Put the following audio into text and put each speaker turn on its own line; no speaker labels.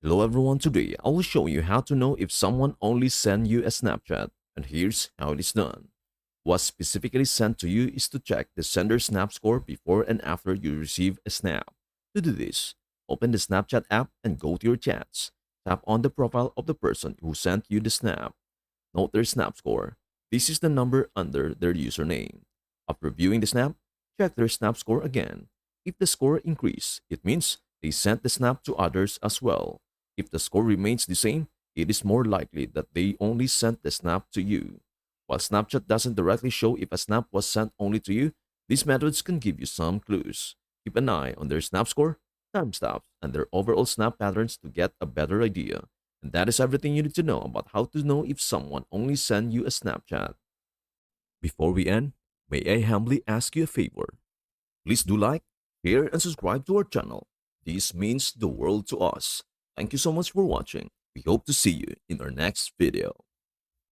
Hello everyone, today I will show you how to know if someone only sent you a Snapchat, and here's how it is done. What specifically sent to you is to check the sender snap score before and after you receive a snap. To do this, open the Snapchat app and go to your chats. Tap on the profile of the person who sent you the snap. Note their snap score. This is the number under their username. After viewing the snap, check their snap score again. If the score increases, it means they sent the snap to others as well. If the score remains the same, it is more likely that they only sent the snap to you. While Snapchat doesn't directly show if a snap was sent only to you, these methods can give you some clues. Keep an eye on their snap score, timestamps, and their overall snap patterns to get a better idea. And that is everything you need to know about how to know if someone only sent you a Snapchat. Before we end, may I humbly ask you a favor? Please do like, share, and subscribe to our channel. This means the world to us. Thank you so much for watching. We hope to see you in our next video.